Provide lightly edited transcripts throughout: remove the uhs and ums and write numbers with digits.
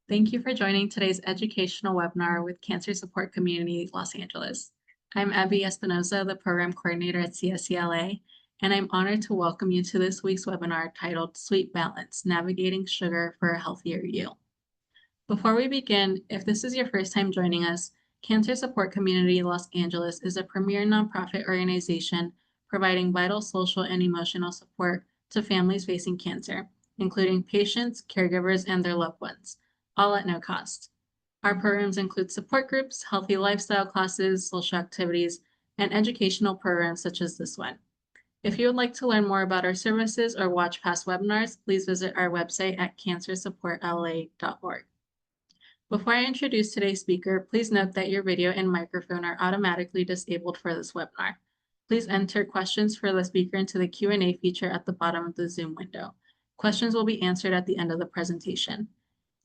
Thank you for joining today's educational webinar with Cancer Support Community Los Angeles. I'm Abby Espinoza, the Program Coordinator at CSCLA, and I'm honored to welcome you to this week's webinar titled Sweet Balance, Navigating Sugar for a Healthier You. Before we begin, if this is your first time joining us, Cancer Support Community Los Angeles is a premier nonprofit organization providing vital social and emotional support to families facing cancer, including patients, caregivers, and their loved ones, all at no cost. Our programs include support groups, healthy lifestyle classes, social activities, and educational programs such as this one. If you would like to learn more about our services or watch past webinars, please visit our website at cancersupportla.org. Before I introduce today's speaker, please note that your video and microphone are automatically disabled for this webinar. Please enter questions for the speaker into the Q&A feature at the bottom of the Zoom window. Questions will be answered at the end of the presentation.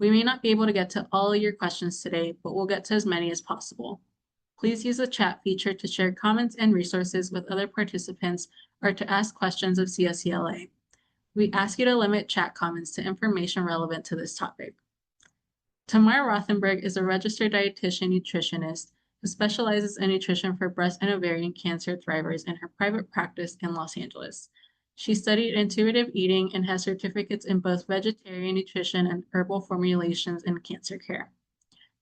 We may not be able to get to all of your questions today, but we'll get to as many as possible. Please use the chat feature to share comments and resources with other participants or to ask questions of CSCLA. We ask you to limit chat comments to information relevant to this topic. Tamar Rothenberg is a registered dietitian nutritionist who specializes in nutrition for breast and ovarian cancer thrivers in her private practice in Los Angeles. She studied intuitive eating and has certificates in both vegetarian nutrition and herbal formulations in cancer care.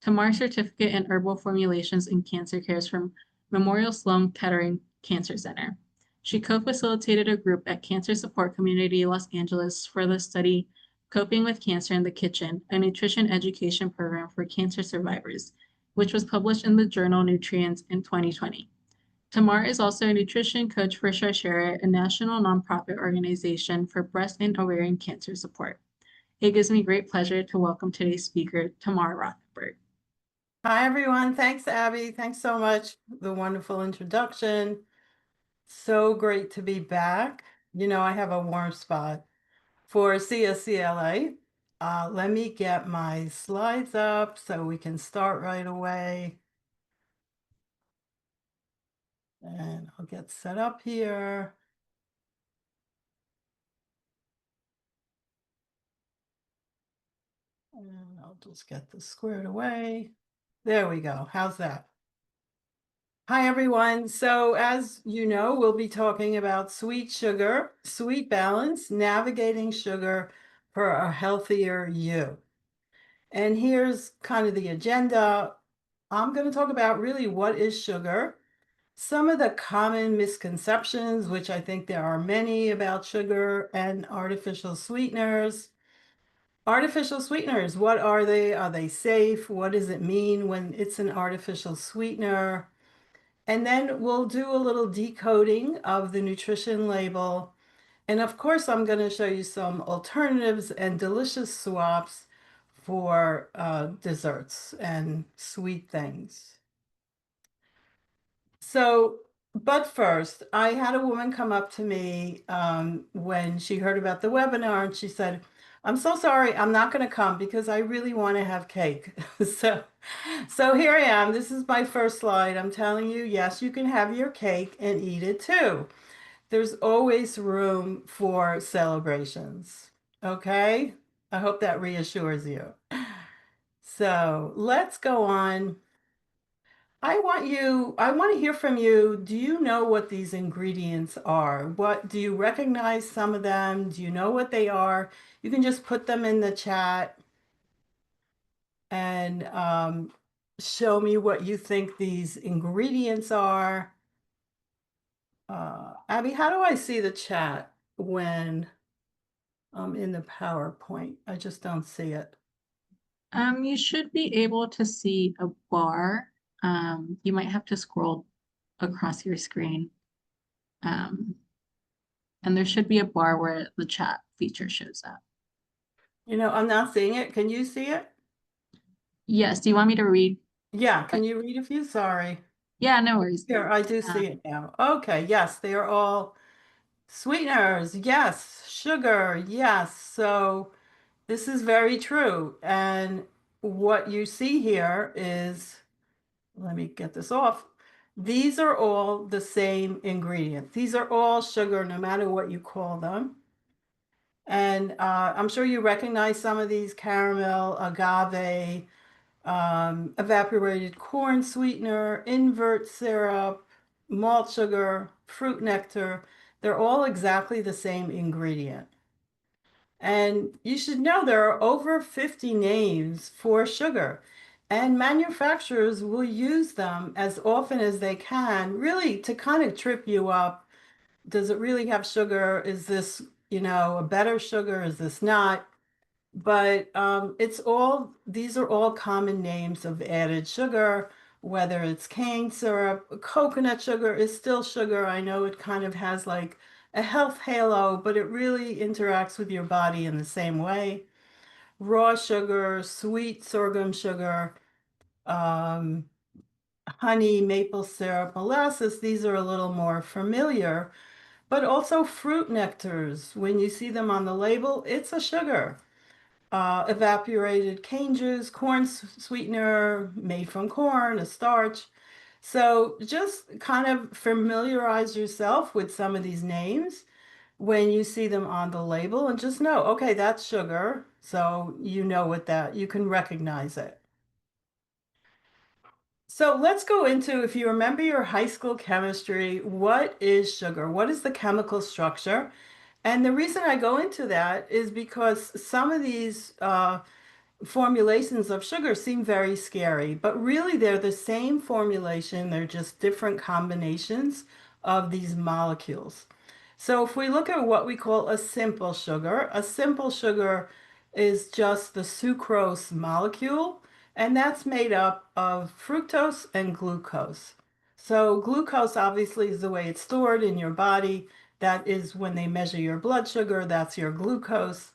Tamar's certificate in herbal formulations in cancer care is from Memorial Sloan Kettering Cancer Center. She co-facilitated a group at Cancer Support Community Los Angeles for the study Coping with Cancer in the Kitchen, a nutrition education program for cancer survivors, which was published in the journal Nutrients in 2020. Tamar is also a nutrition coach for Sharsheret, a national nonprofit organization for breast and ovarian cancer support. It gives me great pleasure to welcome today's speaker, Tamar Rothenberg. Hi, everyone. Thanks, Abby. Thanks so much. The wonderful introduction. So great to be back. You know, I have a warm spot for CSCLA. Let me get my slides up so we can start right away. And I'll get set up here. And I'll just get this squared away. There we go. How's that? Hi, everyone. So as you know, we'll be talking about sweet sugar, sweet balance, navigating sugar for a healthier you. And here's kind of the agenda. I'm going to talk about really what is sugar, some of the common misconceptions, which I think there are many about sugar and artificial sweeteners. Artificial sweeteners, what are they? Are they safe? What does it mean when it's an artificial sweetener? And then we'll do a little decoding of the nutrition label. And of course, I'm going to show you some alternatives and delicious swaps for desserts and sweet things. So, but first, I had a woman come up to me when she heard about the webinar, and she said, "I'm so sorry, I'm not going to come because I really want to have cake." So here I am. This is my first slide. I'm telling you, yes, you can have your cake and eat it too. There's always room for celebrations. Okay? I hope that reassures you. So let's go on. I want to hear from you. Do you know what these ingredients are? What do you recognize some of them? Do you know what they are? You can just put them in the chat and show me what you think these ingredients are. Abby, how do I see the chat when I'm in the PowerPoint? I just don't see it. You should be able to see a bar. You might have to scroll across your screen. And there should be a bar where the chat feature shows up. You know, I'm not seeing it. Can you see it? Yes, do you want me to read? Yeah, can you read a few? Sorry. Yeah, no worries. Here, I do see it now. Okay, yes, they are all sweeteners. Yes, sugar. Yes. So this is very true. And what you see here is, let me get this off. These are all the same ingredient. These are all sugar, no matter what you call them. And I'm sure you recognize some of these: caramel, agave, evaporated corn sweetener, invert syrup, malt sugar, fruit nectar. They're all exactly the same ingredient. And you should know there are over 50 names for sugar, and manufacturers will use them as often as they can, really to kind of trip you up. Does it really have sugar? Is this, a better sugar? Is this not? But these are all common names of added sugar, whether it's cane syrup, coconut sugar is still sugar. I know it kind of has like a health halo, but it really interacts with your body in the same way. Raw sugar, sweet sorghum sugar, um, honey, maple syrup, molasses, these are a little more familiar, but also fruit nectars. When you see them on the label, it's a sugar. Evaporated cane juice, corn sweetener made from corn, a starch. So just kind of familiarize yourself with some of these names when you see them on the label and just know, okay, that's sugar. So you know what you can recognize it. So let's go into, if you remember your high school chemistry, what is sugar? What is the chemical structure? And the reason I go into that is because some of these formulations of sugar seem very scary, but really they're the same formulation. They're just different combinations of these molecules. So if we look at what we call a simple sugar is just the sucrose molecule, and that's made up of fructose and glucose. So glucose obviously is the way it's stored in your body. That is when they measure your blood sugar, that's your glucose.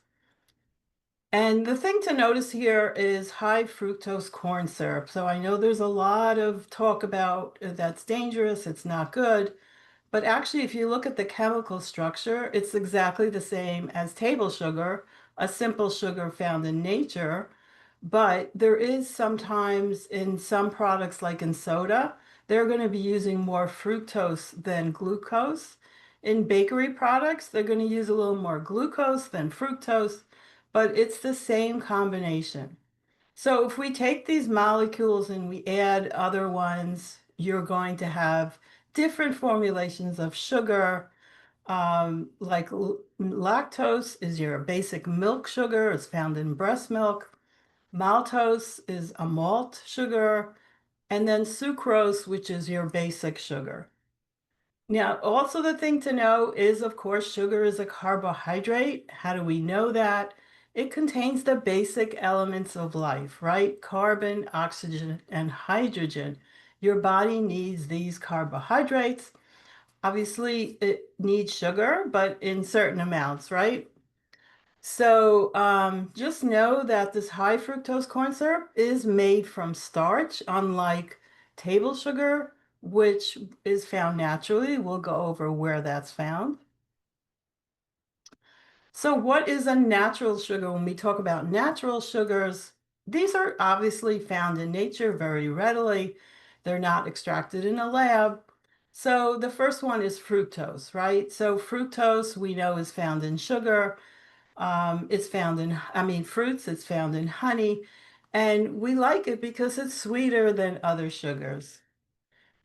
And the thing to notice here is high fructose corn syrup. So I know there's a lot of talk about that's dangerous, it's not good. But actually, if you look at the chemical structure, it's exactly the same as table sugar, a simple sugar found in nature. But there is sometimes in some products, like in soda, they're going to be using more fructose than glucose. In bakery products, they're going to use a little more glucose than fructose, but it's the same combination. So if we take these molecules and we add other ones, you're going to have different formulations of sugar. Like lactose is your basic milk sugar. It's found in breast milk. Maltose is a malt sugar. And then sucrose, which is your basic sugar. Now, also the thing to know is, of course, sugar is a carbohydrate. How do we know that? It contains the basic elements of life, right? Carbon, oxygen, and hydrogen. Your body needs these carbohydrates. Obviously, it needs sugar, but in certain amounts, right? So just know that this high fructose corn syrup is made from starch, unlike table sugar, which is found naturally. We'll go over where that's found. So what is a natural sugar? When we talk about natural sugars, these are obviously found in nature very readily. They're not extracted in a lab. So the first one is fructose, right? So fructose we know is found in sugar. It's found in, fruits, it's found in honey, and we like it because it's sweeter than other sugars.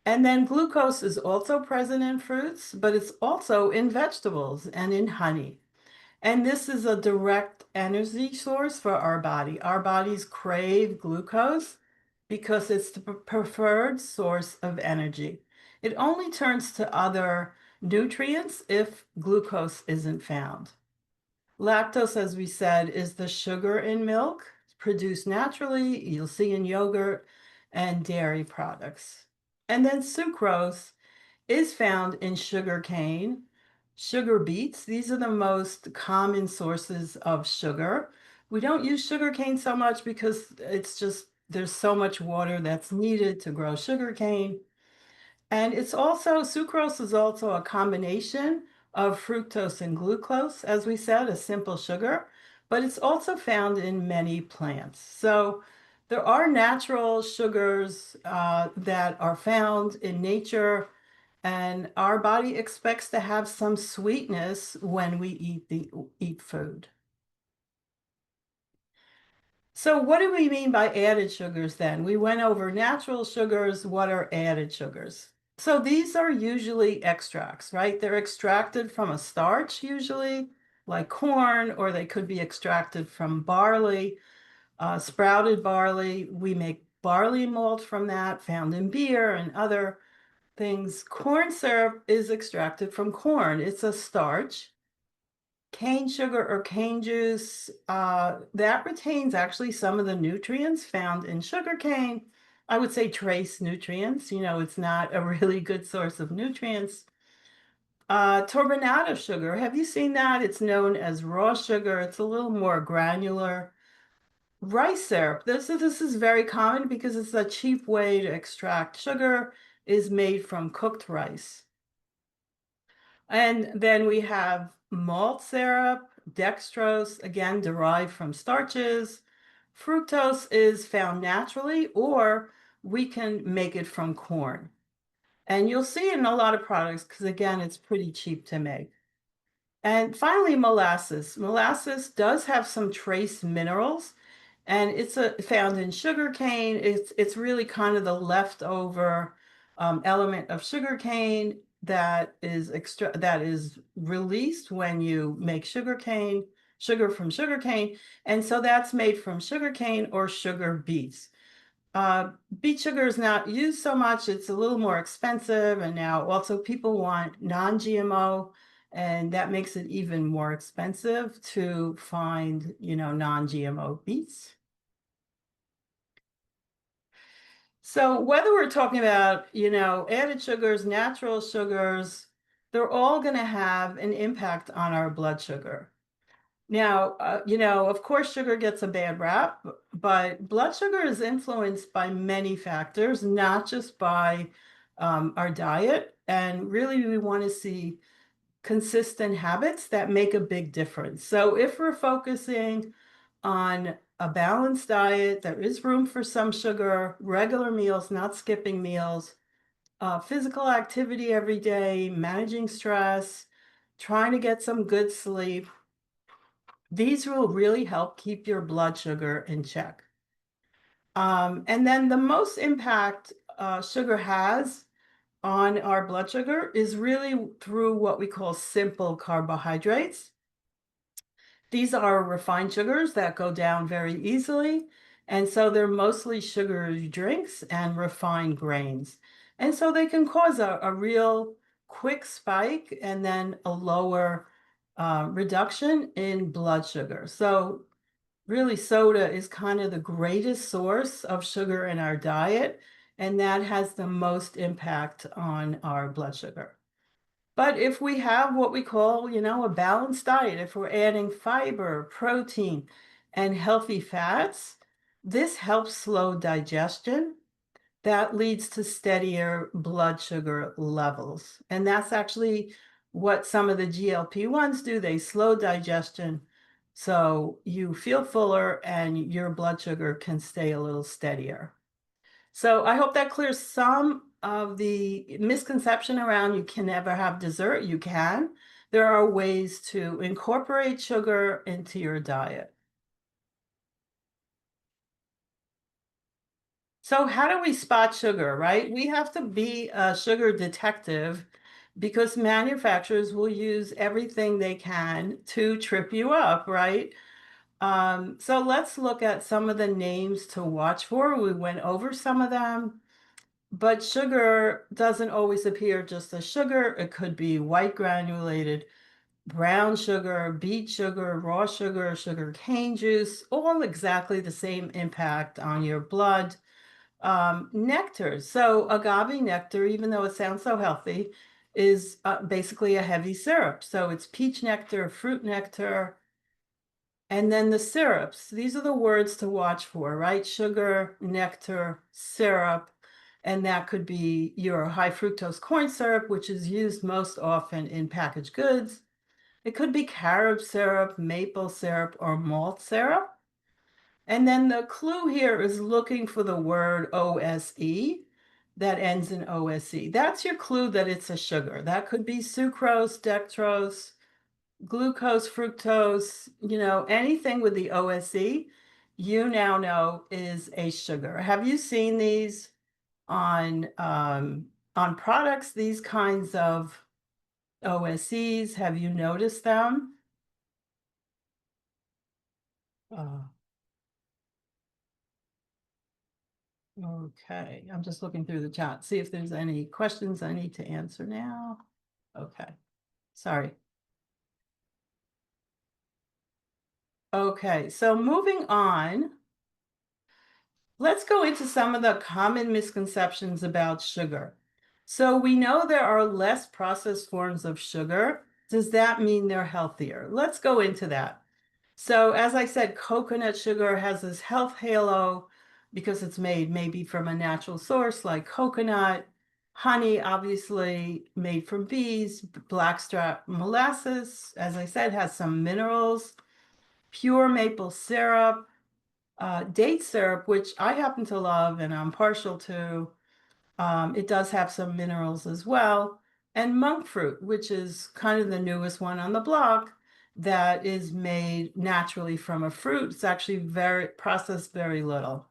And then glucose is also present in fruits, but it's also in vegetables and in honey. And this is a direct energy source for our body. Our bodies crave glucose because it's the preferred source of energy. It only turns to other nutrients if glucose isn't found. Lactose, as we said, is the sugar in milk. It's produced naturally. You'll see in yogurt and dairy products. And then sucrose is found in sugar cane, sugar beets. These are the most common sources of sugar. We don't use sugar cane so much because it's just there's so much water that's needed to grow sugar cane. And it's also, sucrose is also a combination of fructose and glucose, as we said, a simple sugar, but it's also found in many plants. So there are natural sugars that are found in nature. And our body expects to have some sweetness when we eat food. So what do we mean by added sugars then? We went over natural sugars. What are added sugars? So these are usually extracts, right? They're extracted from a starch usually, like corn, or they could be extracted from barley, sprouted barley. We make barley malt from that, found in beer and other things. Corn syrup is extracted from corn. It's a starch. Cane sugar or cane juice, that retains actually some of the nutrients found in sugar cane. I would say trace nutrients. It's not a really good source of nutrients. Turbinado sugar, have you seen that? It's known as raw sugar. It's a little more granular. Rice syrup, this is very common because it's a cheap way to extract sugar, is made from cooked rice. And then we have malt syrup, dextrose, again, derived from starches. Fructose is found naturally, or we can make it from corn. And you'll see it in a lot of products because, again, it's pretty cheap to make. And finally, molasses. Molasses does have some trace minerals, and it's found in sugar cane. It's really kind of the leftover element of sugar cane that is released when you make sugar from sugar cane, and so that's made from sugar cane or sugar beets. Beet sugar is not used so much. It's a little more expensive, and now also people want non-GMO, and that makes it even more expensive to find, non-GMO beets. So whether we're talking about, added sugars, natural sugars, they're all going to have an impact on our blood sugar. Now, of course, sugar gets a bad rap, but blood sugar is influenced by many factors, not just by our diet. And really, we want to see consistent habits that make a big difference. So if we're focusing on a balanced diet, there is room for some sugar, regular meals, not skipping meals, physical activity every day, managing stress, trying to get some good sleep. These will really help keep your blood sugar in check. And then the most impact sugar has on our blood sugar is really through what we call simple carbohydrates. These are refined sugars that go down very easily. And so they're mostly sugary drinks and refined grains. And so they can cause a real quick spike and then a lower reduction in blood sugar. So really, soda is kind of the greatest source of sugar in our diet, and that has the most impact on our blood sugar. But if we have what we call, a balanced diet, if we're adding fiber, protein, and healthy fats, this helps slow digestion. That leads to steadier blood sugar levels. And that's actually what some of the GLP-1s do. They slow digestion, so you feel fuller and your blood sugar can stay a little steadier. So I hope that clears some of the misconception around you can never have dessert. You can. There are ways to incorporate sugar into your diet. So how do we spot sugar, right? We have to be a sugar detective because manufacturers will use everything they can to trip you up, right? So let's look at some of the names to watch for. We went over some of them. But sugar doesn't always appear just as sugar. It could be white granulated, brown sugar, beet sugar, raw sugar, sugar cane juice, all exactly the same impact on your blood. Nectars. So agave nectar, even though it sounds so healthy, is basically a heavy syrup. So it's peach nectar, fruit nectar, and then the syrups. These are the words to watch for, right? Sugar, nectar, syrup. And that could be your high fructose corn syrup, which is used most often in packaged goods. It could be carob syrup, maple syrup, or malt syrup. And then the clue here is looking for the word OSE. that ends in OSE. That's your clue that it's a sugar. That could be sucrose, dextrose, glucose, fructose, anything with the OSE, you now know is a sugar. Have you seen these on products, these kinds of OSEs? Have you noticed them? Uh, okay, I'm just looking through the chat, see if there's any questions I need to answer now. Okay, sorry. Okay, so moving on, let's go into some of the common misconceptions about sugar. So we know there are less processed forms of sugar. Does that mean they're healthier? Let's go into that. So as I said, coconut sugar has this health halo because it's made maybe from a natural source like coconut. Honey, obviously made from bees. Blackstrap molasses, as I said, has some minerals. Pure maple syrup, date syrup, which I happen to love and I'm partial to. It does have some minerals as well. And monk fruit, which is kind of the newest one on the block that is made naturally from a fruit. It's actually very processed very little.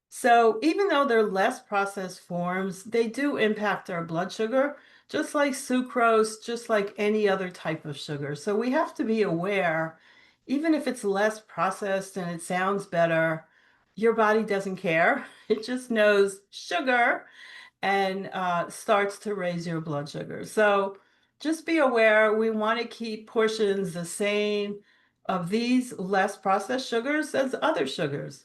So even though they're less processed forms, they do impact our blood sugar, just like sucrose, just like any other type of sugar. So we have to be aware, even if it's less processed and it sounds better, your body doesn't care. It just knows sugar and starts to raise your blood sugar. So just be aware, we want to keep portions the same of these less processed sugars as other sugars.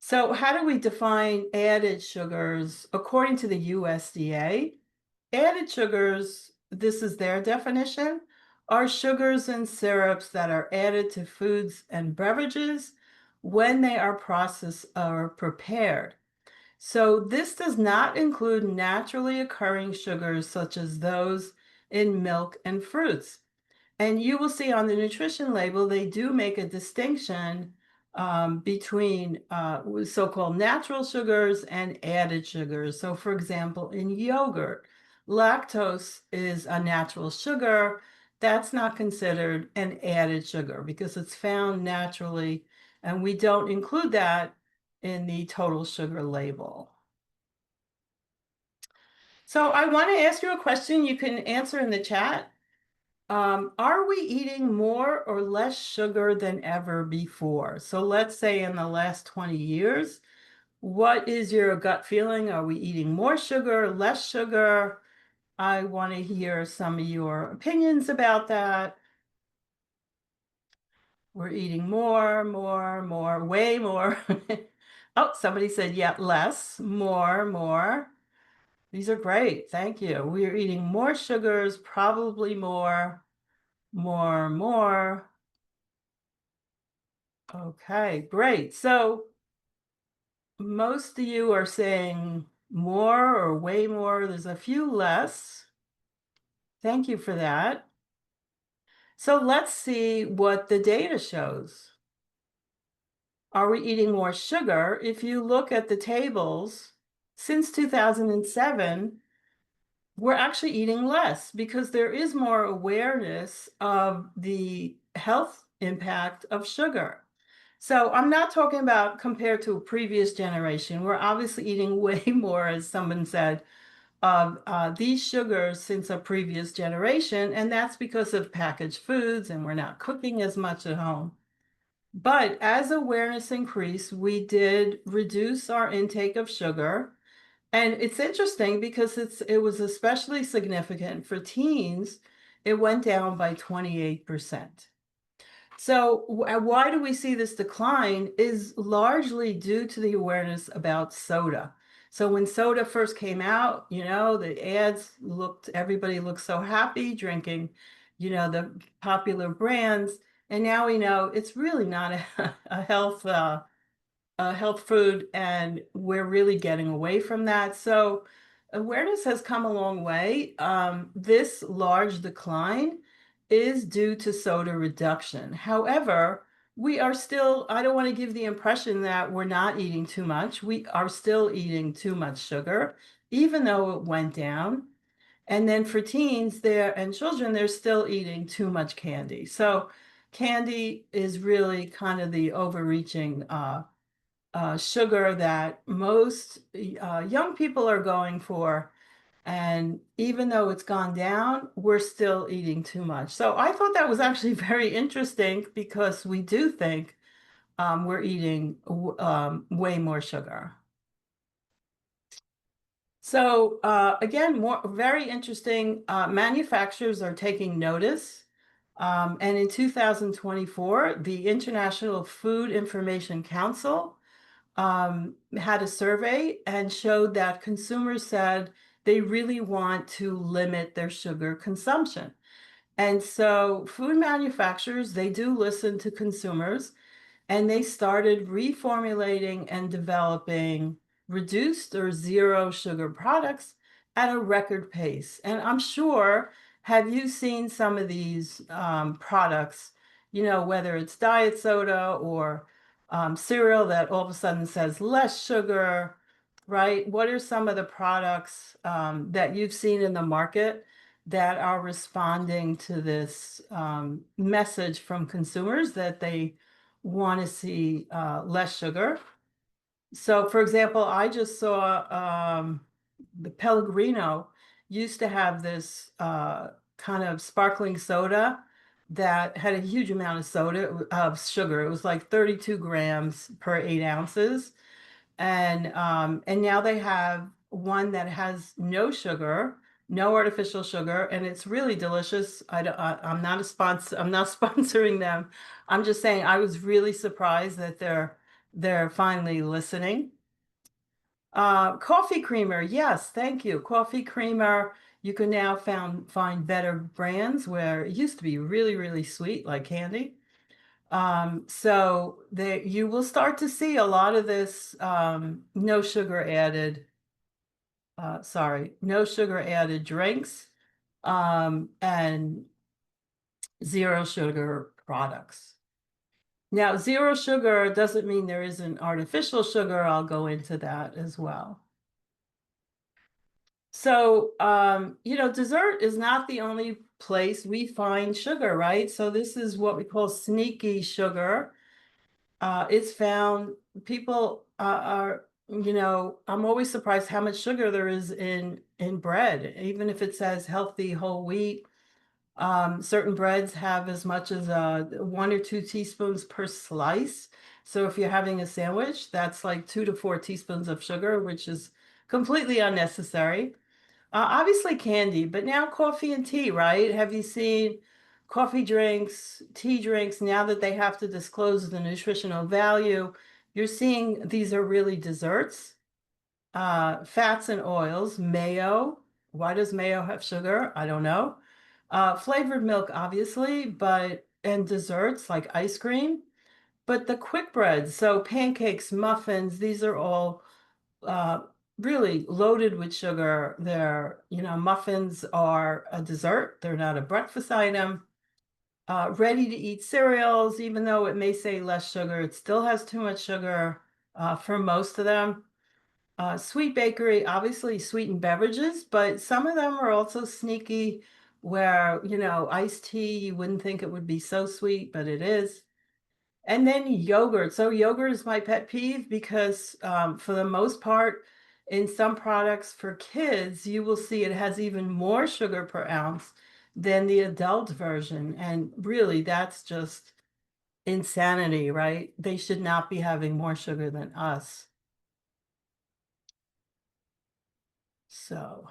So how do we define added sugars? According to the USDA, added sugars, this is their definition, are sugars and syrups that are added to foods and beverages when they are processed or prepared. So this does not include naturally occurring sugars such as those in milk and fruits. And you will see on the nutrition label, they do make a distinction between so-called natural sugars and added sugars. So for example, in yogurt, lactose is a natural sugar. That's not considered an added sugar because it's found naturally, and we don't include that in the total sugar label. So I want to ask you a question you can answer in the chat. Are we eating more or less sugar than ever before? So let's say in the last 20 years, what is your gut feeling? Are we eating more sugar, less sugar? I want to hear some of your opinions about that. We're eating more, way more. Oh, somebody said, yeah, less, more. These are great. Thank you. We are eating more sugars, probably more. Okay, great. So most of you are saying more or way more. There's a few less. Thank you for that. So let's see what the data shows. Are we eating more sugar? If you look at the tables, since 2007, we're actually eating less because there is more awareness of the health impact of sugar. So I'm not talking about compared to a previous generation. We're obviously eating way more, as someone said, of these sugars since a previous generation, and that's because of packaged foods and we're not cooking as much at home. But as awareness increased, we did reduce our intake of sugar. And it's interesting because it was especially significant for teens. It went down by 28%. So why do we see this decline is largely due to the awareness about soda. So when soda first came out, the ads everybody looked so happy drinking, the popular brands. And now we know it's really not a health food, and we're really getting away from that. So awareness has come a long way. This large decline is due to soda reduction. However, we are still, I don't want to give the impression that we're not eating too much. We are still eating too much sugar, even though it went down. And then for teens there and children, they're still eating too much candy. So candy is really kind of the overreaching sugar that most young people are going for. And even though it's gone down, we're still eating too much. So I thought that was actually very interesting because we do think we're eating way more sugar. So again, very interesting. Manufacturers are taking notice. And in 2024, the International Food Information Council had a survey and showed that consumers said they really want to limit their sugar consumption. And so food manufacturers, they do listen to consumers, and they started reformulating and developing reduced or zero sugar products at a record pace. And I'm sure, have you seen some of these products, you know, whether it's diet soda or cereal that all of a sudden says less sugar, right? What are some of the products that you've seen in the market that are responding to this message from consumers that they want to see less sugar? So, for example, I just saw the Pellegrino used to have this kind of sparkling soda that had a huge amount of sugar. It was like 32 grams per 8 ounces. And now they have one that has no sugar, no artificial sugar, and it's really delicious. I'm not a sponsor. I'm not sponsoring them. I'm just saying I was really surprised that they're finally listening. Coffee creamer, yes, thank you. Coffee creamer, you can now find better brands where it used to be really, really sweet, like candy. So you will start to see a lot of this no sugar added, no sugar added drinks and zero sugar products. Now, zero sugar doesn't mean there isn't artificial sugar. I'll go into that as well. So, you know, dessert is not the only place we find sugar, right? So this is what we call sneaky sugar. It's found, people are, you know, I'm always surprised how much sugar there is in bread, even if it says healthy whole wheat. Certain breads have as much as 1 or 2 teaspoons per slice. So if you're having a sandwich, that's like 2 to 4 teaspoons of sugar, which is completely unnecessary. Obviously candy, but now coffee and tea, right? Have you seen coffee drinks, tea drinks, now that they have to disclose the nutritional value? You're seeing these are really desserts. Fats and oils, mayo. Why does mayo have sugar? I don't know. Flavored milk, obviously, and desserts like ice cream. But the quick breads, so pancakes, muffins, these are all uh, really loaded with sugar. You know, muffins are a dessert. They're not a breakfast item. Ready to eat cereals, even though it may say less sugar, it still has too much sugar for most of them. Sweet bakery, obviously sweetened beverages, but some of them are also sneaky where, you know, iced tea, you wouldn't think it would be so sweet, but it is. And then yogurt. So yogurt is my pet peeve because for the most part, in some products for kids, you will see it has even more sugar per ounce than the adult version. And really, that's just insanity, right? They should not be having more sugar than us. So,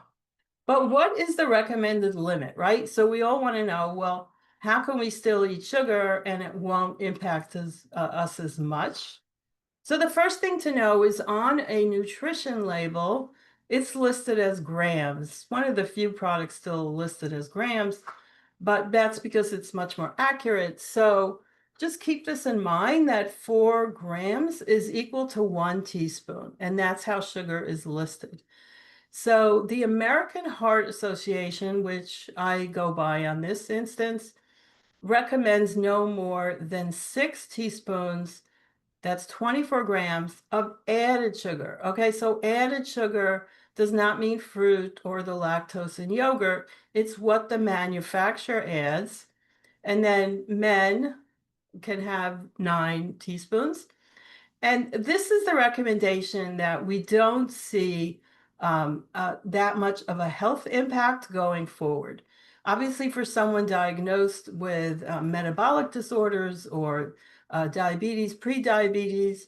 but what is the recommended limit, right? So we all want to know, well, how can we still eat sugar and it won't impact us as much? So the first thing to know is on a nutrition label, it's listed as grams. One of the few products still listed as grams, but that's because it's much more accurate. So just keep this in mind that 4 grams is equal to 1 teaspoon, and that's how sugar is listed. So the American Heart Association, which I go by on this instance, recommends no more than 6 teaspoons, that's 24 grams of added sugar. Okay, so added sugar does not mean fruit or the lactose in yogurt. It's what the manufacturer adds. And then men can have 9 teaspoons. And this is the recommendation that we don't see that much of a health impact going forward. Obviously, for someone diagnosed with metabolic disorders or diabetes, pre-diabetes,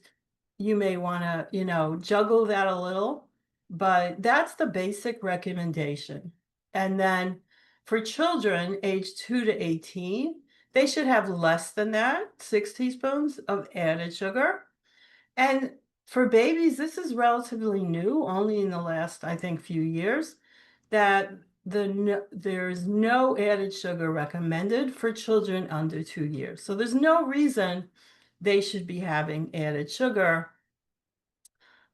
you may want to, juggle that a little, but that's the basic recommendation. And then for children aged 2 to 18, they should have less than that, 6 teaspoons of added sugar. And for babies, this is relatively new, only in the last, I think, few years, that there's no added sugar recommended for children under 2 years. So there's no reason they should be having added sugar.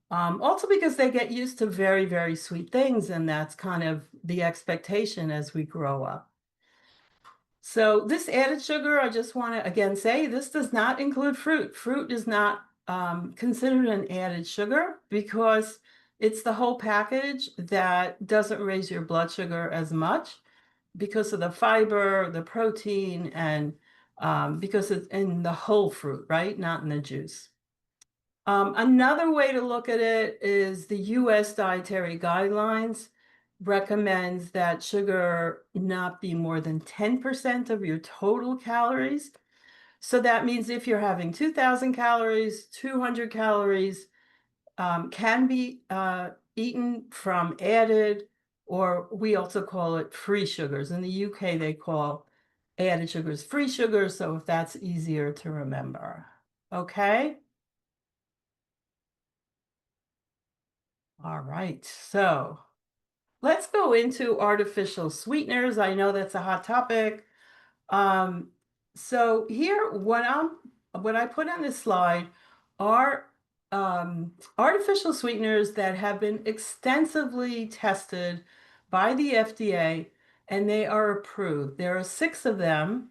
Also because they get used to very, very sweet things, and that's kind of the expectation as we grow up. So this added sugar, I just want to again say, this does not include fruit. Fruit is not considered an added sugar because it's the whole package that doesn't raise your blood sugar as much because of the fiber, the protein, and because it's in the whole fruit, right? Not in the juice. Another way to look at it is the US Dietary Guidelines recommends that sugar not be more than 10% of your total calories. So that means if you're having 2,000 calories, 200 calories can be eaten from added, or we also call it free sugars. In the UK, they call added sugars free sugars, so if that's easier to remember. Okay? All right, so let's go into artificial sweeteners. I know that's a hot topic. So here, what I put on this slide are artificial sweeteners that have been extensively tested by the FDA, and they are approved. There are 6 of them,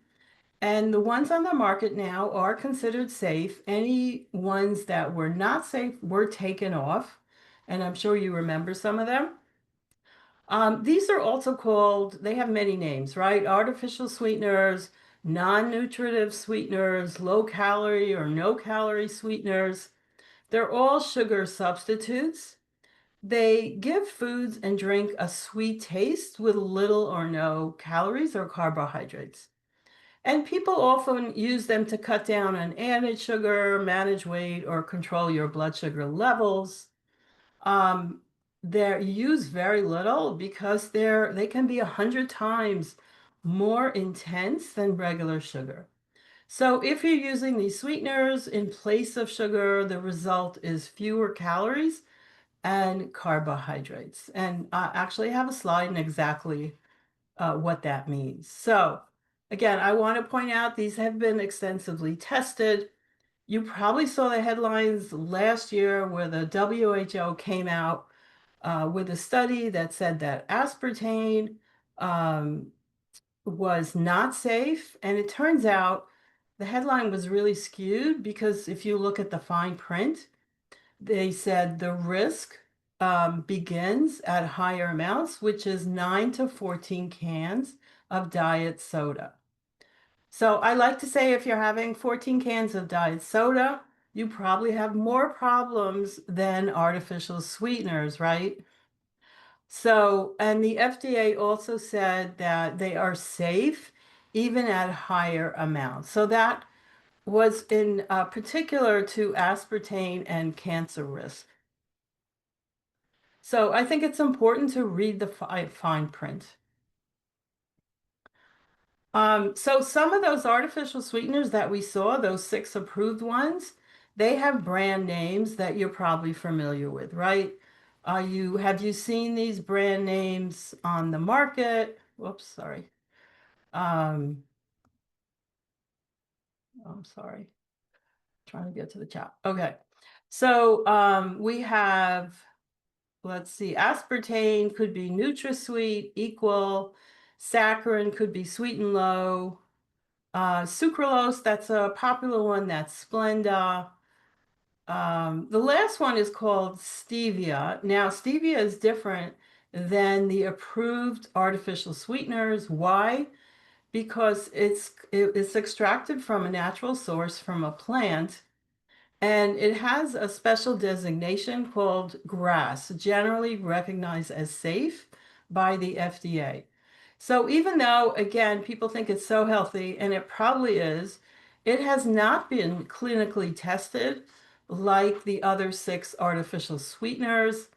and the ones on the market now are considered safe. Any ones that were not safe were taken off, and I'm sure you remember some of them. These are also called, they have many names, right? Artificial sweeteners, non-nutritive sweeteners, low calorie or no calorie sweeteners. They're all sugar substitutes. They give foods and drink a sweet taste with little or no calories or carbohydrates. And people often use them to cut down on added sugar, manage weight, or control your blood sugar levels. They're used very little because they can be 100 times more intense than regular sugar. So if you're using these sweeteners in place of sugar, the result is fewer calories and carbohydrates. And I actually have a slide on exactly what that means. So again, I want to point out these have been extensively tested. You probably saw the headlines last year where the WHO came out with a study that said that aspartame was not safe. And it turns out the headline was really skewed because if you look at the fine print, they said the risk begins at higher amounts, which is 9 to 14 cans of diet soda. So I like to say if you're having 14 cans of diet soda, you probably have more problems than artificial sweeteners, right? So, and the FDA also said that they are safe even at higher amounts. So that was in particular to aspartame and cancer risk. So I think it's important to read the fine print. So some of those artificial sweeteners that we saw, those 6 approved ones, they have brand names that you're probably familiar with, right? Have you seen these brand names on the market? Whoops, sorry. I'm sorry. Trying to get to the chat. Okay. So we have, let's see, aspartame could be NutraSweet, Equal, saccharin could be Sweet and Low. Sucralose, that's a popular one, that's Splenda. The last one is called stevia. Now, stevia is different than the approved artificial sweeteners. Why? Because it's extracted from a natural source from a plant, and it has a special designation called GRAS, generally recognized as safe by the FDA. So even though, again, people think it's so healthy, and it probably is, it has not been clinically tested like the other 6 artificial sweeteners.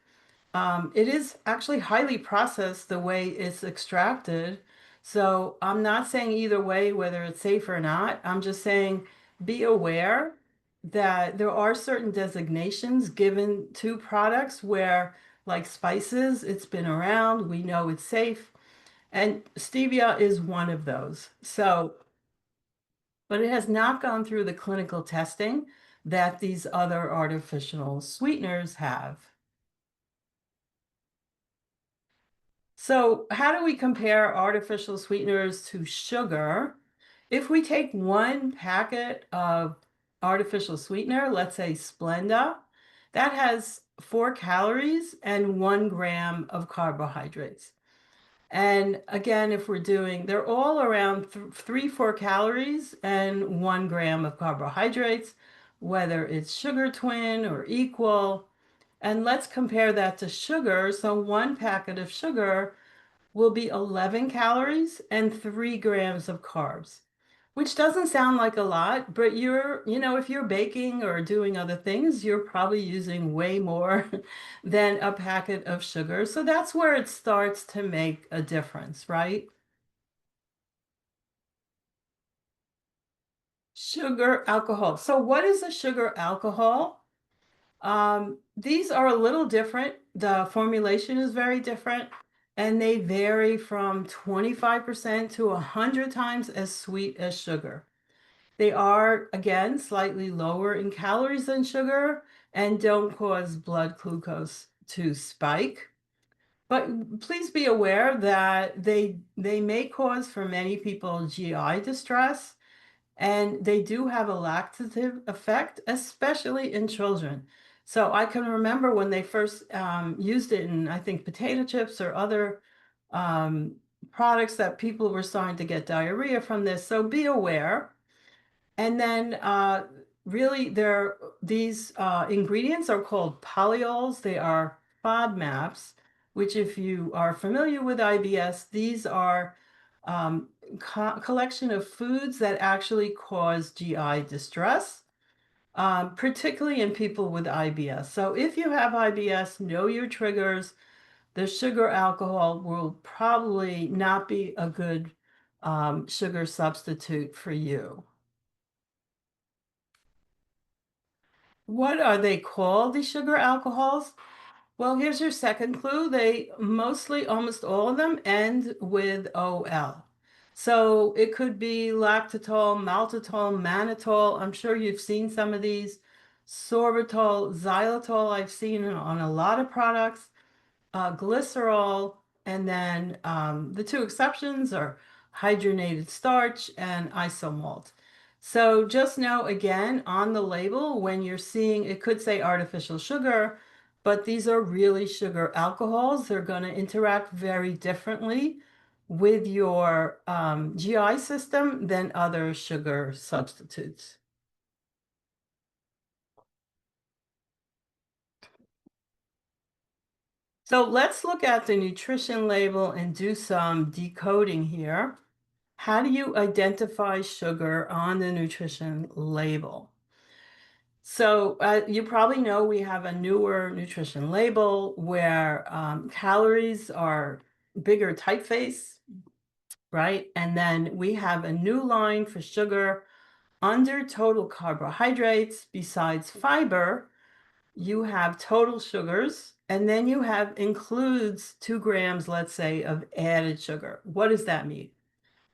It is actually highly processed the way it's extracted. So I'm not saying either way whether it's safe or not. I'm just saying be aware that there are certain designations given to products where, like spices, it's been around, we know it's safe, and stevia is one of those. So, but it has not gone through the clinical testing that these other artificial sweeteners have. So how do we compare artificial sweeteners to sugar? If we take one packet of artificial sweetener, let's say Splenda, that has 4 calories and 1 gram of carbohydrates. And again, if we're doing, they're all around 3-4 calories and 1 gram of carbohydrates, whether it's sugar twin or equal. And let's compare that to sugar. So 1 packet of sugar will be 11 calories and 3 grams of carbs, which doesn't sound like a lot, but if you're baking or doing other things, you're probably using way more than a packet of sugar. So that's where it starts to make a difference, right? Sugar alcohol. So what is a sugar alcohol? These are a little different. The formulation is very different, and they vary from 25% to 100 times as sweet as sugar. They are, again, slightly lower in calories than sugar and don't cause blood glucose to spike. But please be aware that they may cause for many people GI distress, and they do have a laxative effect, especially in children. So I can remember when they first used it in, I think, potato chips or other um, products, that people were starting to get diarrhea from this. So be aware. And then really these ingredients are called polyols. They are FODMAPs, which, if you are familiar with IBS, these are collection of foods that actually cause GI distress, particularly in people with IBS. So if you have IBS, know your triggers. The sugar alcohol will probably not be a good sugar substitute for you. What are they called, the sugar alcohols? Well, here's your second clue. They mostly, almost all of them, end with OL. So it could be lactitol, maltitol, mannitol. I'm sure you've seen some of these. Sorbitol, xylitol, I've seen on a lot of products. Glycerol, and then the 2 exceptions are hydrogenated starch and isomalt. So just know, again, on the label, when you're seeing, it could say artificial sugar, but these are really sugar alcohols. They're going to interact very differently with your GI system than other sugar substitutes. So let's look at the nutrition label and do some decoding here. How do you identify sugar on the nutrition label? So you probably know we have a newer nutrition label where calories are bigger typeface, right? And then we have a new line for sugar under total carbohydrates. Besides fiber, you have total sugars, and then you have includes 2 grams, let's say, of added sugar. What does that mean?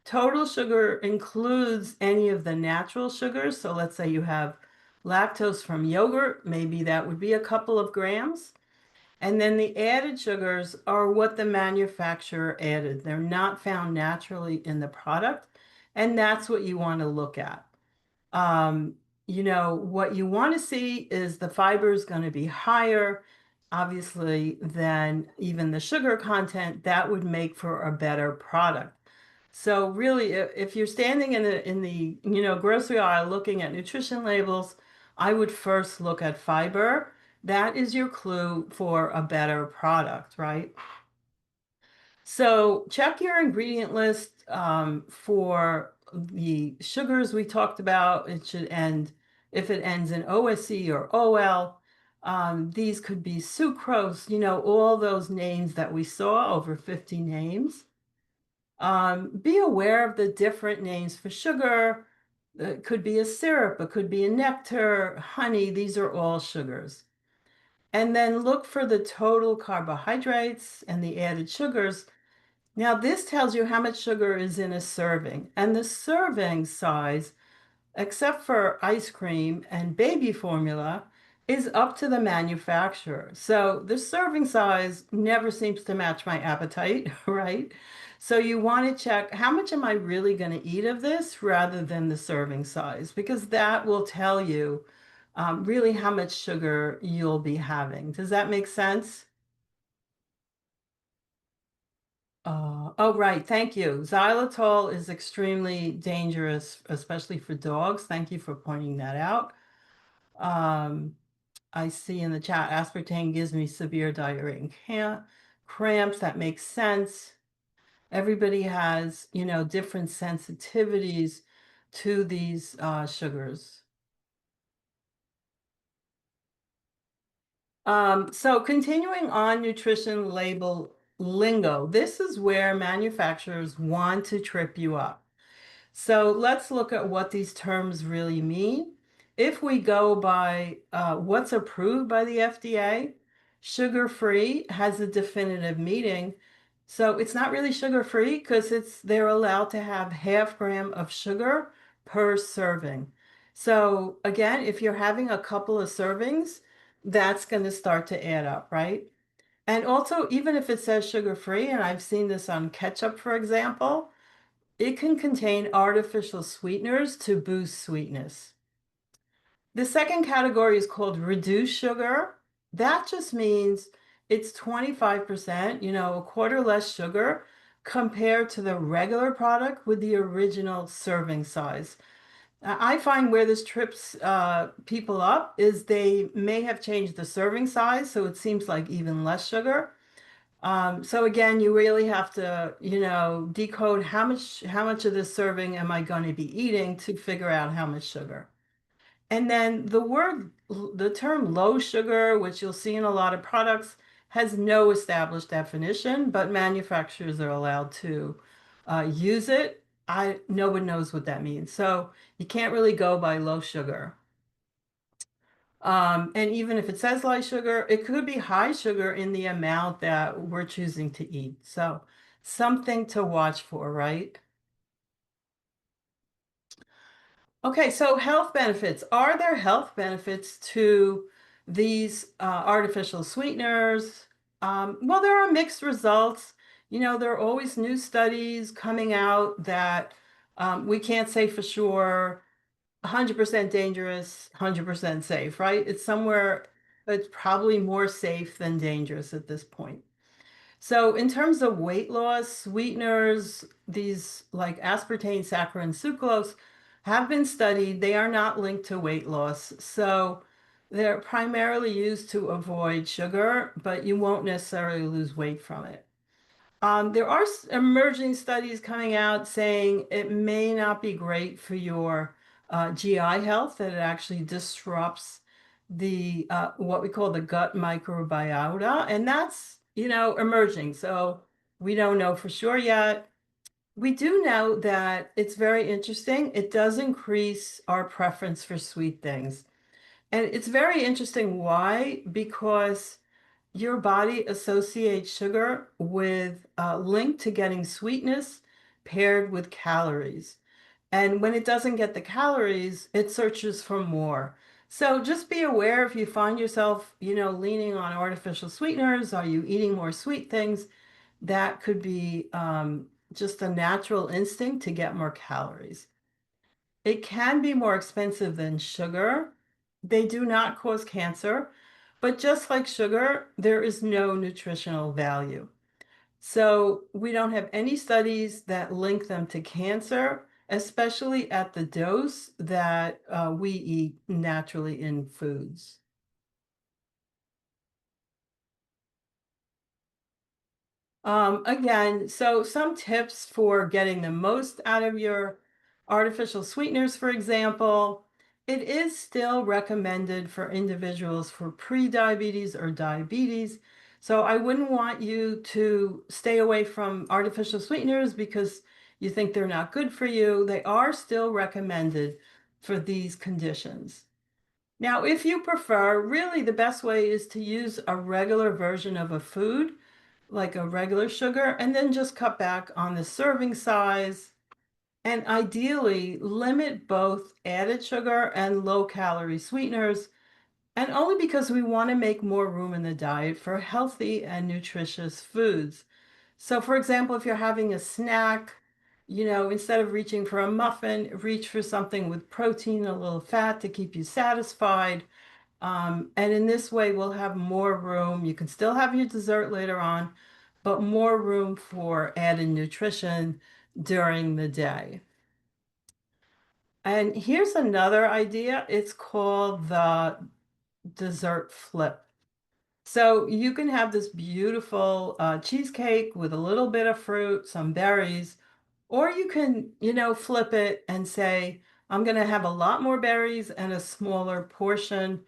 Total sugar includes any of the natural sugars. So let's say you have lactose from yogurt, maybe that would be a couple of grams. And then the added sugars are what the manufacturer added. They're not found naturally in the product. And that's what you want to look at. Um, what you want to see is the fiber is going to be higher, obviously, than even the sugar content. That would make for a better product. So really, if you're standing in the grocery aisle looking at nutrition labels, I would first look at fiber. That is your clue for a better product, right? So check your ingredient list for the sugars we talked about. It should end, if it ends in OSE or OL. These could be sucrose, all those names that we saw, over 50 names. Be aware of the different names for sugar. It could be a syrup, it could be a nectar, honey. These are all sugars. And then look for the total carbohydrates and the added sugars. Now, this tells you how much sugar is in a serving, and the serving size, except for ice cream and baby formula, is up to the manufacturer. So the serving size never seems to match my appetite, right? So you want to check how much am I really going to eat of this rather than the serving size, because that will tell you really how much sugar you'll be having. Does that make sense? Oh, right. Thank you. Xylitol is extremely dangerous, especially for dogs. Thank you for pointing that out. Um, I see in the chat, aspartame gives me severe diarrhea and cramps. That makes sense. Everybody has, different sensitivities to these sugars. So continuing on nutrition label lingo, this is where manufacturers want to trip you up. So let's look at what these terms really mean. If we go by what's approved by the FDA, sugar-free has a definitive meaning. So it's not really sugar-free because they're allowed to have 0.5 gram of sugar per serving. So again, if you're having a couple of servings, that's going to start to add up, right? And also, even if it says sugar-free, and I've seen this on ketchup, for example, it can contain artificial sweeteners to boost sweetness. The second category is called reduced sugar. That just means it's 25%, a quarter less sugar compared to the regular product with the original serving size. I find where this trips people up is they may have changed the serving size, so it seems like even less sugar. So again, you really have to, decode how much of this serving am I going to be eating to figure out how much sugar. And then the term low sugar, which you'll see in a lot of products, has no established definition, but manufacturers are allowed to use it. No one knows what that means. So you can't really go by low sugar. And even if it says low sugar, it could be high sugar in the amount that we're choosing to eat. So something to watch for, right? Okay, so health benefits. Are there health benefits to these artificial sweeteners? Well, there are mixed results. There are always new studies coming out that we can't say for sure 100% dangerous, 100% safe, right? It's probably more safe than dangerous at this point. So in terms of weight loss, sweeteners, these like aspartame, saccharin, sucrose, have been studied. They are not linked to weight loss. So they're primarily used to avoid sugar, but you won't necessarily lose weight from it. There are emerging studies coming out saying it may not be great for your GI health, that it actually disrupts the what we call the gut microbiota, and that's emerging. So we don't know for sure yet. We do know that it's very interesting. It does increase our preference for sweet things. And it's very interesting why, because your body associates sugar with a link to getting sweetness paired with calories. And when it doesn't get the calories, it searches for more. So just be aware if you find yourself, leaning on artificial sweeteners, are you eating more sweet things? That could be just a natural instinct to get more calories. It can be more expensive than sugar. They do not cause cancer, but just like sugar, there is no nutritional value. So we don't have any studies that link them to cancer, especially at the dose that we eat naturally in foods. Again, so some tips for getting the most out of your artificial sweeteners, for example, it is still recommended for individuals for pre-diabetes or diabetes. So I wouldn't want you to stay away from artificial sweeteners because you think they're not good for you. They are still recommended for these conditions. Now, if you prefer, really the best way is to use a regular version of a food like a regular sugar, and then just cut back on the serving size. And ideally, limit both added sugar and low calorie sweeteners, and only because we want to make more room in the diet for healthy and nutritious foods. So, for example, if you're having a snack, instead of reaching for a muffin, reach for something with protein, a little fat to keep you satisfied. And in this way, we'll have more room. You can still have your dessert later on, but more room for added nutrition during the day. And here's another idea. It's called the dessert flip. So you can have this beautiful cheesecake with a little bit of fruit, some berries, or you can, flip it and say, I'm going to have a lot more berries and a smaller portion.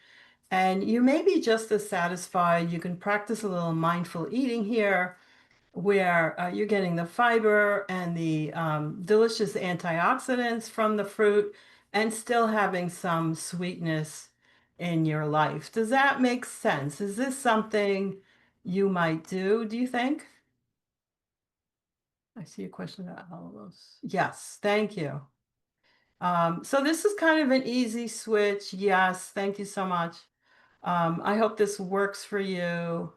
And you may be just as satisfied. You can practice a little mindful eating here, where you're getting the fiber and the delicious antioxidants from the fruit and still having some sweetness in your life. Does that make sense? Is this something you might do you think? I see a question about all of those. Yes, thank you. So this is kind of an easy switch. Yes, thank you so much. I hope this works for you.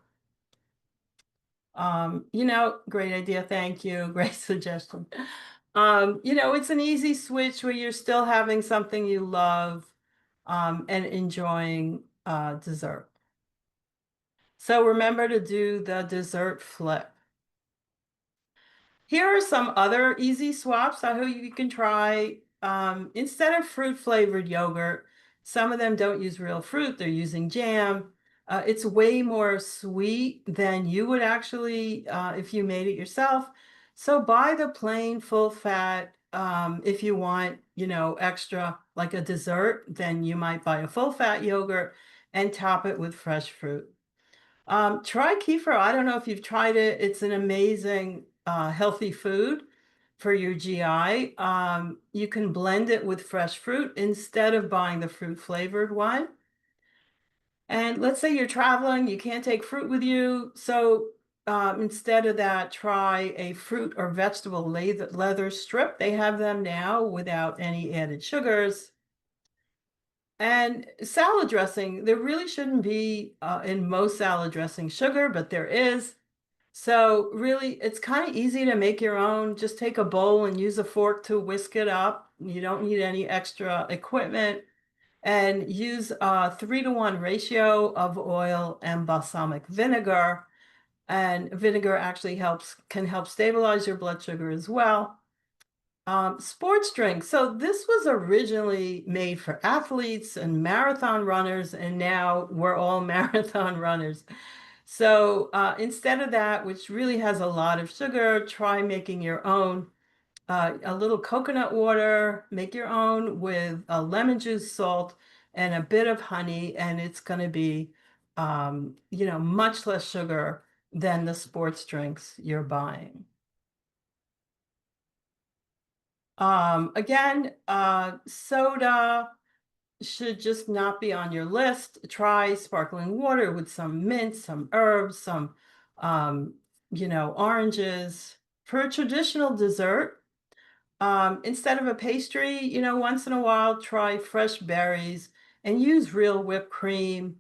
Great idea. Thank you. Great suggestion. It's an easy switch where you're still having something you love, and enjoying dessert. So remember to do the dessert flip. Here are some other easy swaps I hope you can try. Instead of fruit-flavored yogurt, some of them don't use real fruit, they're using jam. It's way more sweet than you would actually if you made it yourself. So buy the plain full fat. If you want, extra like a dessert, then you might buy a full fat yogurt and top it with fresh fruit. Try kefir. I don't know if you've tried it. It's an amazing healthy food for your GI. You can blend it with fresh fruit instead of buying the fruit flavored one. And let's say you're traveling, you can't take fruit with you. So instead of that, try a fruit or vegetable leather strip. They have them now without any added sugars. And salad dressing, there really shouldn't be in most salad dressing sugar, but there is. So really, it's kind of easy to make your own. Just take a bowl and use a fork to whisk it up. You don't need any extra equipment. And use a 3-to-1 ratio of oil and balsamic vinegar. And vinegar actually can help stabilize your blood sugar as well. Sports drinks. So this was originally made for athletes and marathon runners, and now we're all marathon runners. So instead of that, which really has a lot of sugar, try making your own. A little coconut water, make your own with lemon juice, salt, and a bit of honey, and it's going to be, much less sugar than the sports drinks you're buying. Again, soda should just not be on your list. Try sparkling water with some mint, some herbs, some, oranges. For a traditional dessert, instead of a pastry, once in a while, try fresh berries and use real whipped cream.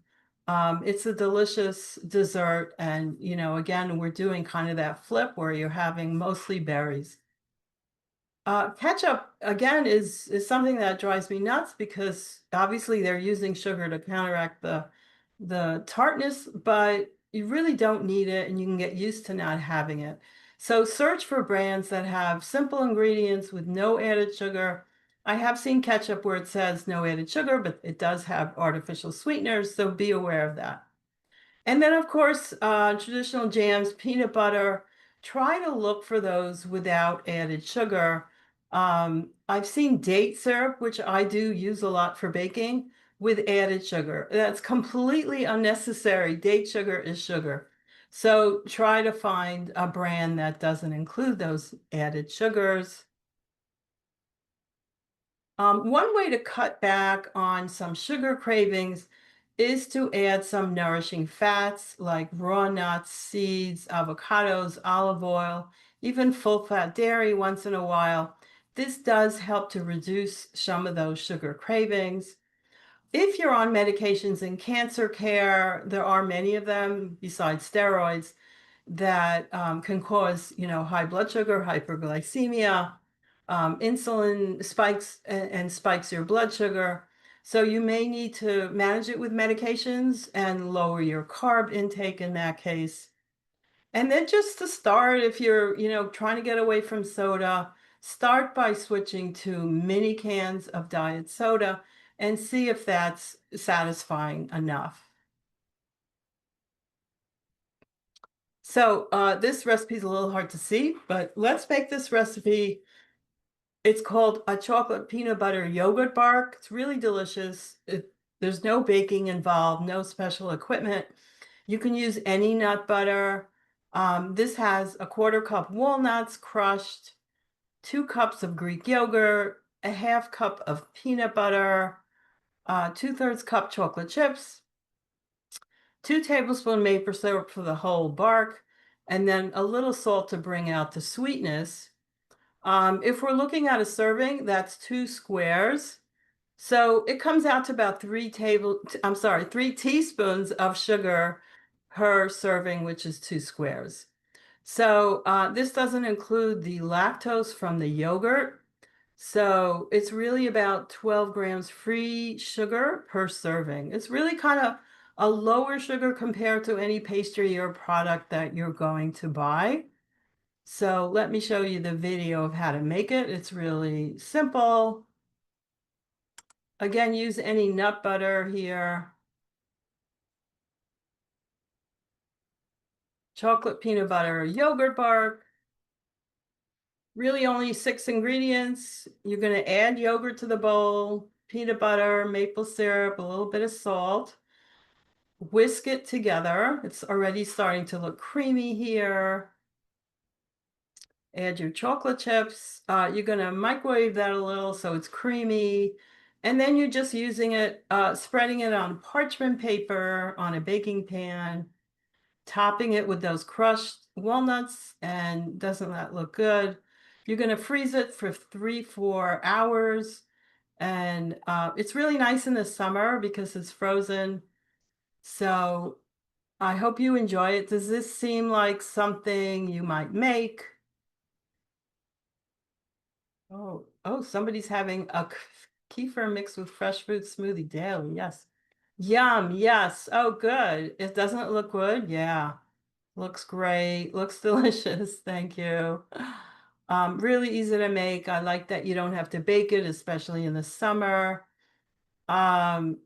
It's a delicious dessert, and again, we're doing kind of that flip where you're having mostly berries. Ketchup again is something that drives me nuts because obviously they're using sugar to counteract the tartness, but you really don't need it and you can get used to not having it. So search for brands that have simple ingredients with no added sugar. I have seen ketchup where it says no added sugar, but it does have artificial sweeteners, so be aware of that. And then, of course, traditional jams, peanut butter. Try to look for those without added sugar. I've seen date syrup, which I do use a lot for baking, with added sugar. That's completely unnecessary. Date sugar is sugar. So try to find a brand that doesn't include those added sugars. One way to cut back on some sugar cravings is to add some nourishing fats like raw nuts, seeds, avocados, olive oil, even full fat dairy once in a while. This does help to reduce some of those sugar cravings. If you're on medications in cancer care, there are many of them besides steroids that can cause, high blood sugar, hyperglycemia, insulin spikes and spikes your blood sugar. So you may need to manage it with medications and lower your carb intake in that case. And then just to start, if you're, trying to get away from soda, start by switching to mini cans of diet soda and see if that's satisfying enough. So this recipe is a little hard to see, but let's make this recipe. It's called a chocolate peanut butter yogurt bark. It's really delicious. There's no baking involved, no special equipment. You can use any nut butter. This has a 1/4 cup walnuts crushed, 2 cups of Greek yogurt, a 1/2 cup of peanut butter, 2/3 cup chocolate chips, 2 tablespoon maple syrup for the whole bark, and then a little salt to bring out the sweetness. If we're looking at a serving, that's 2 squares. So it comes out to about 3 teaspoons of sugar per serving, which is 2 squares. So this doesn't include the lactose from the yogurt. So it's really about 12 grams free sugar per serving. It's really kind of a lower sugar compared to any pastry or product that you're going to buy. So let me show you the video of how to make it. It's really simple. Again, use any nut butter here. Chocolate peanut butter yogurt bark. Really only 6 ingredients. You're going to add yogurt to the bowl, peanut butter, maple syrup, a little bit of salt. Whisk it together. It's already starting to look creamy here. Add your chocolate chips. You're going to microwave that a little so it's creamy. And then you're just using it, spreading it on parchment paper on a baking pan, topping it with those crushed walnuts. And doesn't that look good? You're going to freeze it for 3-4 hours. And it's really nice in the summer because it's frozen. So I hope you enjoy it. Does this seem like something you might make? Oh, somebody's having a kefir mixed with fresh fruit smoothie daily. Yes. Yum. Yes. Oh, good. It doesn't look good. Yeah. Looks great. Looks delicious. Thank you. Really easy to make. I like that you don't have to bake it, especially in the summer. You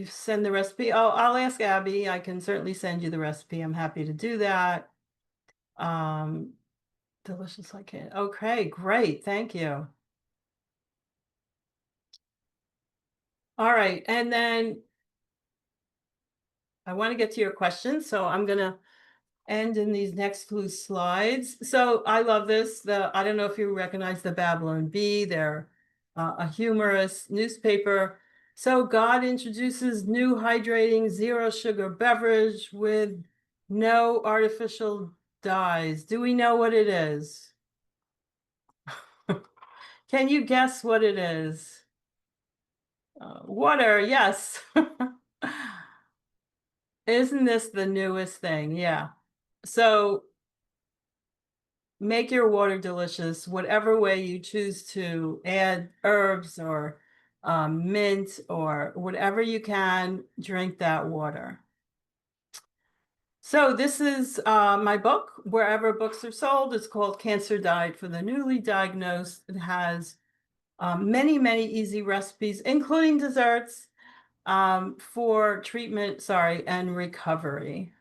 send the recipe. Oh, I'll ask Abby. I can certainly send you the recipe. I'm happy to do that. Delicious like it. Okay, great. Thank you. All right, and then I want to get to your questions, so I'm gonna end in these next few slides. So I love this. I don't know if you recognize the Babylon Bee. They're a humorous newspaper. So God introduces new hydrating zero sugar beverage with no artificial dyes. Do we know what it is? Can you guess what it is? Water, yes. Isn't this the newest thing? Yeah. So make your water delicious, whatever way you choose to add herbs or mint or whatever you can, drink that water. So this is my book, wherever books are sold. It's called Cancer Diet for the Newly Diagnosed. It has many, many easy recipes, including desserts for treatment, and recovery.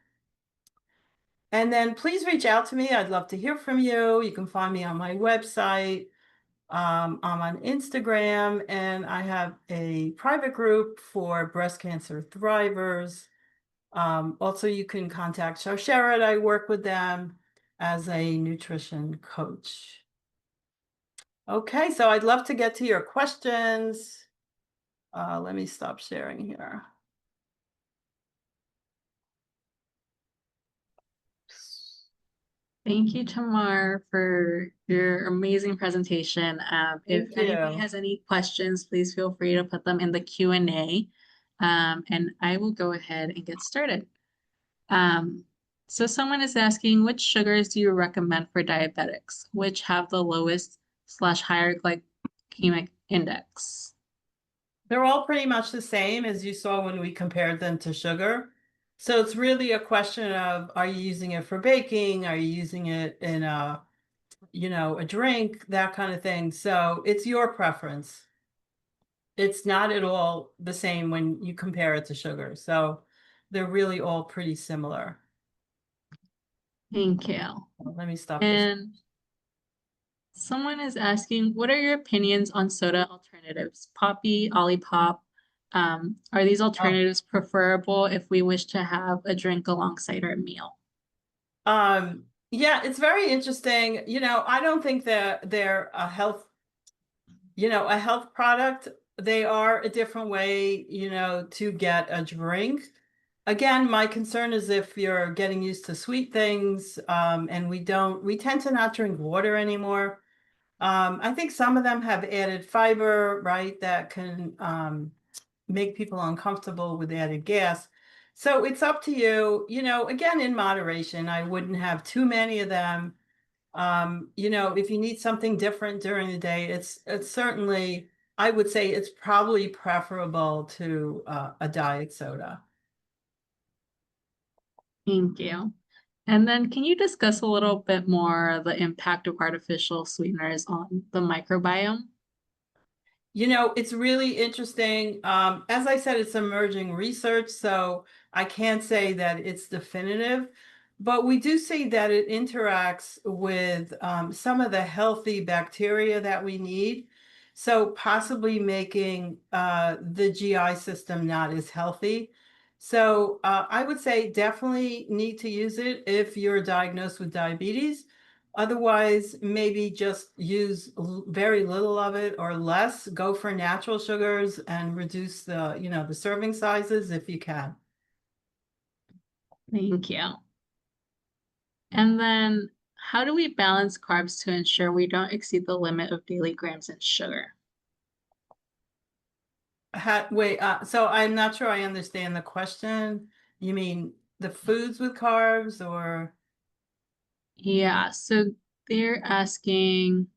And then please reach out to me. I'd love to hear from you. You can find me on my website. I'm on Instagram, and I have a private group for breast cancer thrivers. Also, you can contact Sharsheret. I work with them as a nutrition coach. Okay, so I'd love to get to your questions. Let me stop sharing here. Thank you, Tamar, for your amazing presentation. If Thank anybody you. has any questions, please feel free to put them in the Q&A, and I will go ahead and get started. So someone is asking, which sugars do you recommend for diabetics, which have the lowest slash higher glycemic index? They're all pretty much the same as you saw when we compared them to sugar. So it's really a question of, are you using it for baking? Are you using it in a drink, that kind of thing. So it's your preference. It's not at all the same when you compare it to sugar. So they're really all pretty similar. Thank you. Let me stop this. And someone is asking, what are your opinions on soda alternatives? Poppy, Olipop. Are these Oh, alternatives preferable if we wish to have a drink alongside our meal? yeah, it's very interesting. I don't think that they're a health product. They are a different way, to get a drink. Again, my concern is if you're getting used to sweet things, and we tend to not drink water anymore. I think some of them have added fiber, right, that can make people uncomfortable with added gas. So it's up to you, again, in moderation. I wouldn't have too many of them. If you need something different during the day, it's certainly, I would say it's probably preferable to a diet soda. Thank you. And then can you discuss a little bit more the impact of artificial sweeteners on the microbiome? It's really interesting. As I said, it's emerging research, so I can't say that it's definitive, but we do see that it interacts with some of the healthy bacteria that we need. So possibly making the GI system not as healthy. So I would say definitely need to use it if you're diagnosed with diabetes. Otherwise, maybe just use very little of it or less. Go for natural sugars and reduce the serving sizes if you can. Thank you. And then how do we balance carbs to ensure we don't exceed the limit of daily grams in sugar? Wait, so I'm not sure I understand the question. You mean the foods with carbs or Yeah, so they're asking,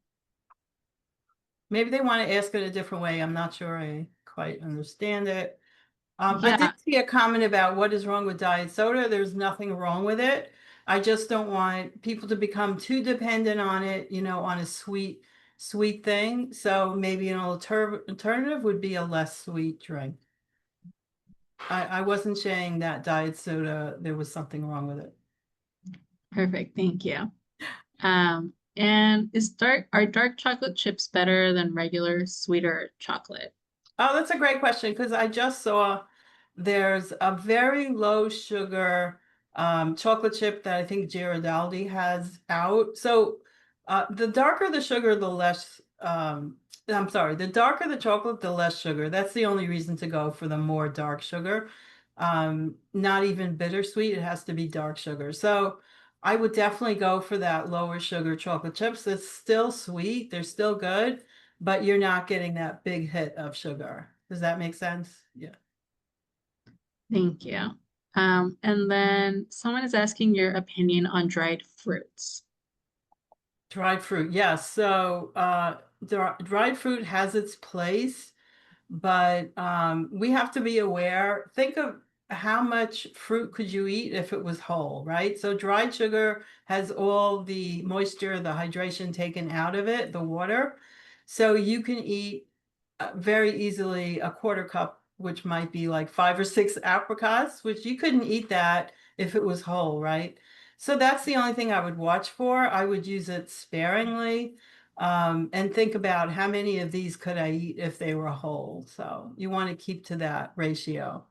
maybe they want to ask it a different way. I'm not sure I quite understand it. I yeah, did see a comment about what is wrong with diet soda. There's nothing wrong with it. I just don't want people to become too dependent on it, on a sweet thing. So maybe an alternative would be a less sweet drink. I wasn't saying that diet soda, there was something wrong with it. perfect. Thank you. And are dark chocolate chips better than regular sweeter chocolate? Oh, that's a great question because I just saw there's a very low sugar chocolate chip that I think Ghirardelli has out. So the darker the sugar, the less, I'm sorry, the darker the chocolate, the less sugar. That's the only reason to go for the more dark sugar. Not even bittersweet, it has to be dark sugar. So I would definitely go for that lower sugar chocolate chips. It's still sweet, they're still good, but you're not getting that big hit of sugar. Does that make sense? Yeah. Thank you. And then someone is asking your opinion on dried fruits. Dried fruit, yes. So dried fruit has its place, but we have to be aware. Think of how much fruit could you eat if it was whole, right? So dried sugar has all the moisture, the hydration taken out of it, the water. So you can eat very easily a quarter cup, which might be like 5 or 6 apricots, which you couldn't eat that if it was whole, right? So that's the only thing I would watch for. I would use it sparingly, and think about how many of these could I eat if they were whole. So you want to keep to that ratio.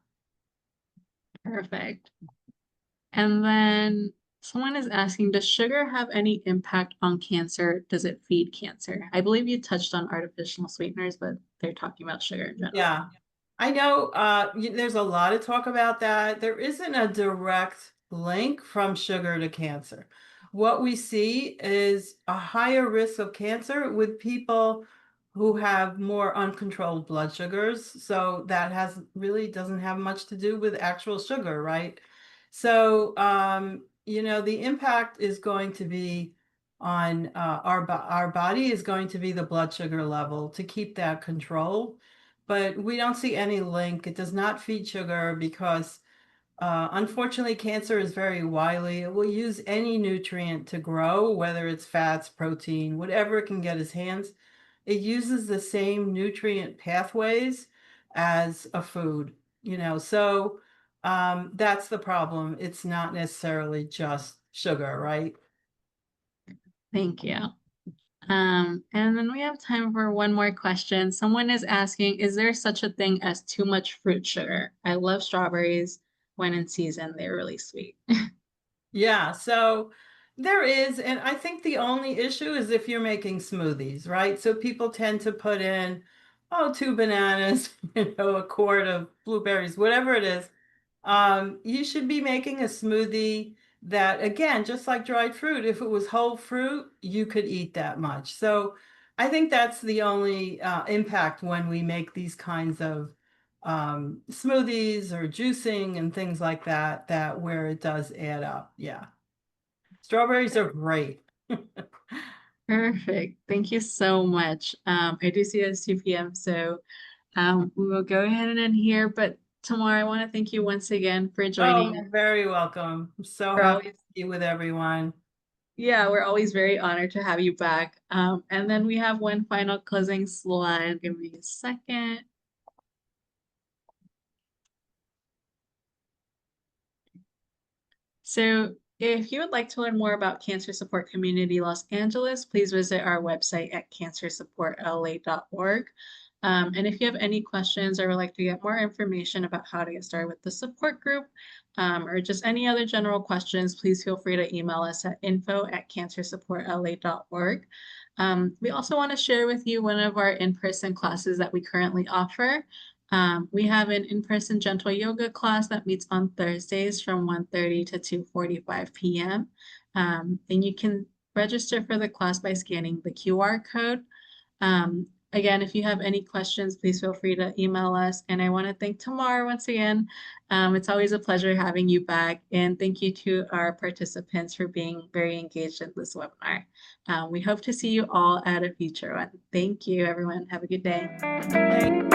Perfect. And then someone is asking, does sugar have any impact on cancer? Does it feed cancer? I believe you touched on artificial sweeteners, but they're talking about sugar in general. Yeah. I know there's a lot of talk about that. There isn't a direct link from sugar to cancer. What we see is a higher risk of cancer with people who have more uncontrolled blood sugars. So that has really doesn't have much to do with actual sugar, right? So the impact is going to be on our body is going to be the blood sugar level to keep that control, but we don't see any link. It does not feed sugar because unfortunately cancer is very wily. It will use any nutrient to grow, whether it's fats, protein, whatever it can get its hands. It uses the same nutrient pathways as a food, so that's the problem. It's not necessarily just sugar, right? Thank you. And then we have time for one more question. Someone is asking, is there such a thing as too much fruit sugar? I love strawberries. When in season, they're really sweet. Yeah, so there is, and I think the only issue is if you're making smoothies, right? So people tend to put in, 2 bananas, a quart of blueberries, whatever it is. You should be making a smoothie that, again, just like dried fruit, if it was whole fruit, you could eat that much. So I think that's the only impact when we make these kinds of smoothies or juicing and things like that, that where it does add up. Yeah. Strawberries are great. Perfect. Thank you so much. I do see it's 2 p.m., so we will go ahead and end here. But Tamar, I want to thank you once again for Oh, joining us. you're very welcome. I'm so We're happy to always, be with everyone. yeah, we're always very honored to have you back. And then we have one final closing slide. Give me a second. So if you would like to learn more about Cancer Support Community Los Angeles, please visit our website at cancersupportla.org. And if you have any questions or would like to get more information about how to get started with the support group, or just any other general questions, please feel free to email us at info@cancersupportla.org. We also want to share with you one of our in-person classes that we currently offer. We have an in-person gentle yoga class that meets on Thursdays from 1:30 to 2:45 p.m. And you can register for the class by scanning the QR code. Again, if you have any questions, please feel free to email us. And I want to thank Tamar once again. It's always a pleasure having you back. And thank you to our participants for being very engaged in this webinar. We hope to see you all at a future one. Thank you, everyone. Have a good day. Thank